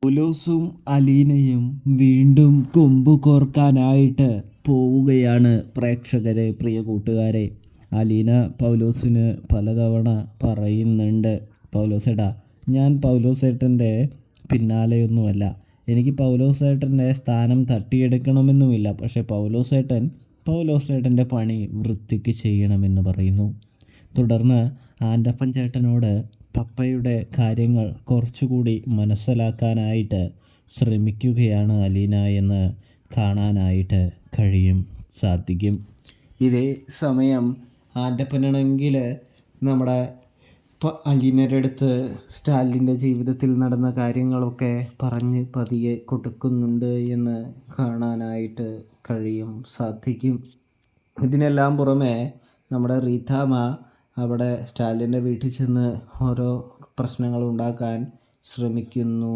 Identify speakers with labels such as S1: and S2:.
S1: പൗലോസും അലീനയും വീണ്ടും കൊമ്പ് കോർക്കാനായിട്ട് പോവുകയാണ് പ്രേക്ഷകരെ, പ്രിയ കൂട്ടുകാരെ. അലീന പൗലോസിന് പലതവണ പറയുന്നുണ്ട്, പൗലോസേട്ടാ, ഞാൻ പൗലോസേട്ടൻ്റെ പിന്നാലെയൊന്നുമല്ല, എനിക്ക് പൗലോസേട്ടൻ്റെ സ്ഥാനം തട്ടിയെടുക്കണമെന്നുമില്ല, പക്ഷേ പൗലോസേട്ടൻ്റെ പണി വൃത്തിക്ക് ചെയ്യണമെന്ന് പറയുന്നു. തുടർന്ന് ആൻ്റപ്പൻ ചേട്ടനോട് പപ്പയുടെ കാര്യങ്ങൾ കുറച്ചുകൂടി മനസ്സിലാക്കാനായിട്ട് ശ്രമിക്കുകയാണ് അലീന എന്ന് കാണാനായിട്ട് സാധിക്കും. ഇതേ സമയം ആൻ്റപ്പനാണെങ്കിൽ നമ്മുടെ അലീനയുടെ അടുത്ത് സ്റ്റാലിൻ്റെ ജീവിതത്തിൽ നടന്ന കാര്യങ്ങളൊക്കെ പറഞ്ഞ് പതിയെ കൊടുക്കുന്നുണ്ട് എന്ന് കാണാനായിട്ട് സാധിക്കും. ഇതിനെല്ലാം പുറമെ നമ്മുടെ റീതാമ്മ അവിടെ സ്റ്റാലിൻ്റെ വീട്ടിൽ ചെന്ന് ഓരോ പ്രശ്നങ്ങൾ ഉണ്ടാക്കാൻ ശ്രമിക്കുന്നു.